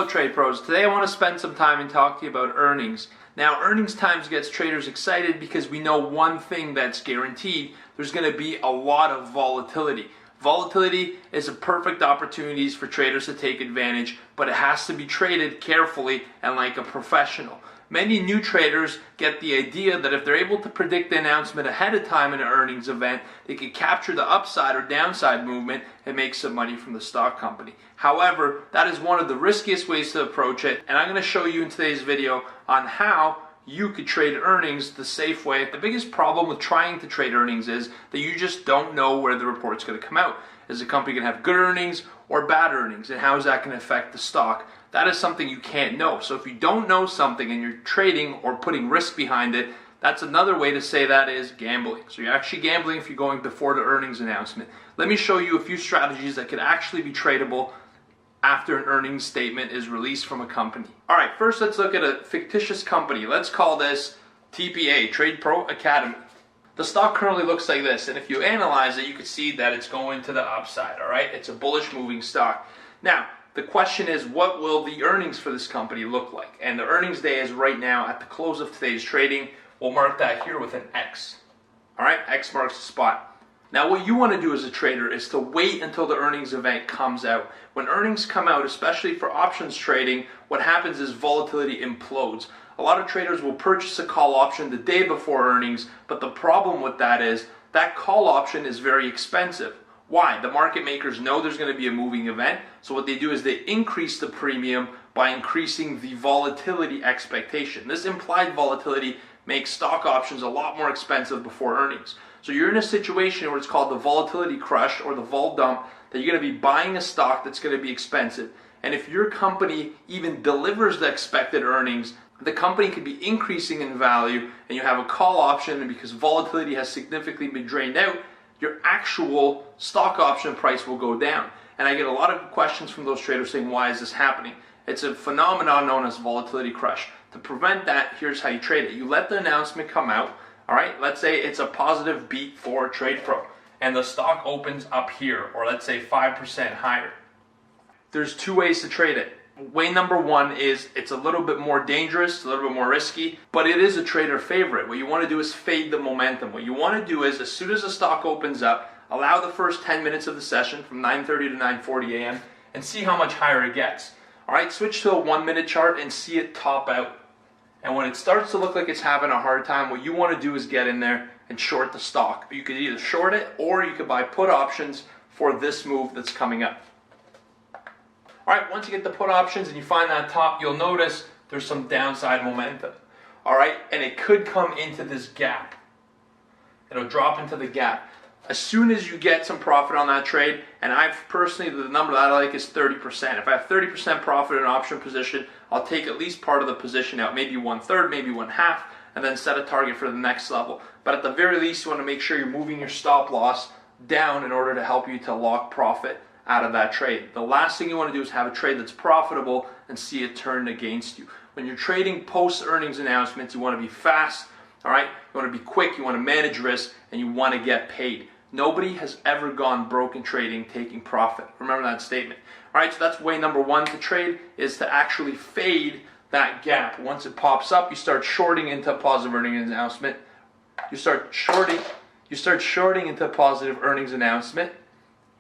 Trade Pros. Today I want to spend some time and talk to you about earnings. Now, earnings times gets traders excited because we know one thing that's guaranteed. There's going to be a lot of volatility. Volatility is a perfect opportunity for traders to take advantage, but it has to be traded carefully and like a professional. Many new traders get the idea that if they're able to predict the announcement ahead of time in an earnings event, they can capture the upside or downside movement and make some money from the stock company. However, that is one of the riskiest ways to approach it, and I'm going to show you in today's video on how you could trade earnings the safe way. The biggest problem with trying to trade earnings is that you just don't know where the report's going to come out. Is the company going to have good earnings or bad earnings, and how is that going to affect the stock? That is something you can't know. So if you don't know something and you're trading or putting risk behind it, that's another way to say that is gambling. So you're actually gambling if you're going before the earnings announcement. Let me show you a few strategies that could actually be tradable after an earnings statement is released from a company. All right, first let's look at a fictitious company. Let's call this TPA, Trade Pro Academy. The stock currently looks like this, and if you analyze it, you can see that it's going to the upside, all right? It's a bullish moving stock. Now, the question is, what will the earnings for this company look like? And the earnings day is right now at the close of today's trading. We'll mark that here with an X. All right, X marks the spot. Now, what you want to do as a trader is to wait until the earnings event comes out. When earnings come out, especially for options trading, what happens is volatility implodes. A lot of traders will purchase a call option the day before earnings, but the problem with that is that call option is very expensive. Why? The market makers know there's going to be a moving event, so what they do is they increase the premium by increasing the volatility expectation. This implied volatility makes stock options a lot more expensive before earnings. So you're in a situation where it's called the volatility crush or the vol dump, that you're going to be buying a stock that's going to be expensive. And if your company even delivers the expected earnings, the company could be increasing in value, and you have a call option, and because volatility has significantly been drained out, your actual stock option price will go down. And I get a lot of questions from those traders saying, why is this happening? It's a phenomenon known as volatility crush. To prevent that, here's how you trade it. You let the announcement come out. All right, let's say it's a positive beat for Trade Pro, and the stock opens up here, or let's say 5% higher. There's two ways to trade it. Way number one is it's a little bit more dangerous, a little bit more risky, but it is a trader favorite. What you want to do is fade the momentum. What you want to do is, as soon as the stock opens up, allow the first 10 minutes of the session from 9:30 to 9:40 a.m. and see how much higher it gets. All right, switch to a 1-minute chart and see it top out. And when it starts to look like it's having a hard time, what you want to do is get in there and short the stock. You could either short it or you could buy put options for this move that's coming up. All right, once you get the put options and you find that top, you'll notice there's some downside momentum. All right, and it could come into this gap. It'll drop into the gap. As soon as you get some profit on that trade, and I've personally, the number that I like is 30%. If I have 30% profit in an option position, I'll take at least part of the position out, maybe 1/3, maybe 1/2, and then set a target for the next level. But at the very least, you want to make sure you're moving your stop loss down in order to help you to lock profit out of that trade. The last thing you want to do is have a trade that's profitable and see it turn against you. When you're trading post earnings announcements, you want to be fast, all right? You want to be quick, you want to manage risk, and you want to get paid. Nobody has ever gone broke in trading taking profit. Remember that statement. All right, so that's way number one to trade, is to actually fade that gap. Once it pops up, you start shorting into a positive earnings announcement. You start shorting into a positive earnings announcement.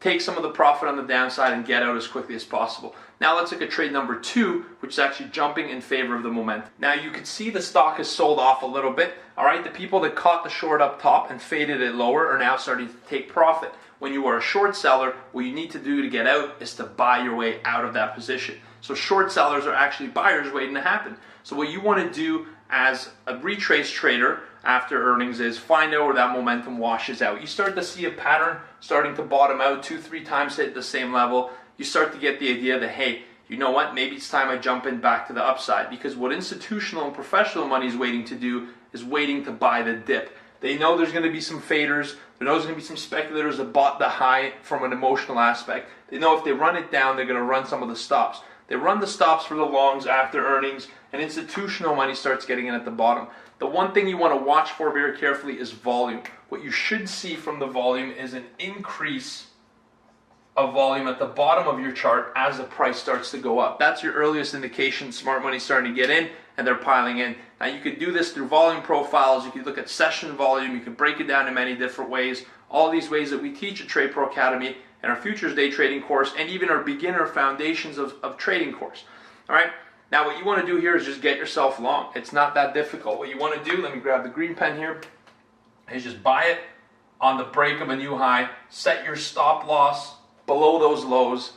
Take some of the profit on the downside and get out as quickly as possible. Now let's look at trade number two, which is actually jumping in favor of the momentum. Now you can see the stock has sold off a little bit. All right, the people that caught the short up top and faded it lower are now starting to take profit. When you are a short seller, what you need to do to get out is to buy your way out of that position. So short sellers are actually buyers waiting to happen. So what you want to do as a retrace trader after earnings is find out where that momentum washes out. You start to see a pattern starting to bottom out, 2-3 times hit the same level. You start to get the idea that, hey, you know what, maybe it's time I jump in back to the upside, because what institutional and professional money is waiting to do is waiting to buy the dip. They know there's going to be some faders. They know there's going to be some speculators that bought the high from an emotional aspect. They know if they run it down, they're going to run some of the stops. They run the stops for the longs after earnings, and institutional money starts getting in at the bottom. The one thing you want to watch for very carefully is volume. What you should see from the volume is an increase of volume at the bottom of your chart as the price starts to go up. That's your earliest indication smart money's starting to get in and they're piling in. Now you could do this through volume profiles, you could look at session volume, you can break it down in many different ways. All these ways that we teach at Trade Pro Academy and our futures day trading course, and even our beginner foundations of trading course. All right. Now what you want to do here is just get yourself long. It's not that difficult. What you want to do, let me grab the green pen here, is just buy it on the break of a new high, set your stop loss below those lows,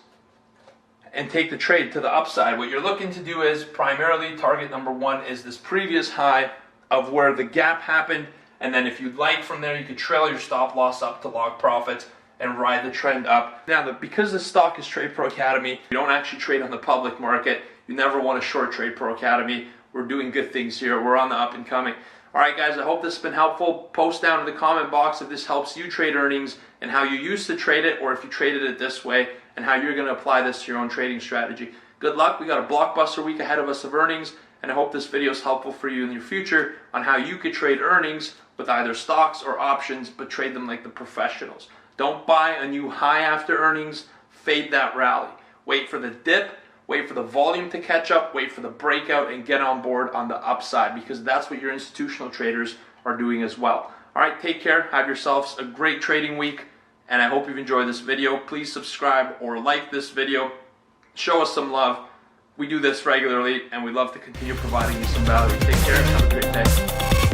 and take the trade to the upside. What you're looking to do is primarily target number one is this previous high of where the gap happened, and then if you'd like from there, you could trail your stop loss up to log profits and ride the trend up. Now, because this stock is Trade Pro Academy, you don't actually trade on the public market. You never want to short Trade Pro Academy. We're doing good things here. We're on the up and coming. All right, guys, I hope this has been helpful. Post down in the comment box if this helps you trade earnings and how you used to trade it, or if you traded it this way and how you're going to apply this to your own trading strategy. Good luck. We got a blockbuster week ahead of us of earnings, and I hope this video is helpful for you in your future on how you could trade earnings with either stocks or options, but trade them like the professionals. Don't buy a new high after earnings. Fade that rally. Wait for the dip. Wait for the volume to catch up. Wait for the breakout and get on board on the upside, because that's what your institutional traders are doing as well. All right, take care. Have yourselves a great trading week, and I hope you've enjoyed this video. Please subscribe or like this video. Show us some love. We do this regularly, and we love to continue providing you some value. Take care. Have a great day.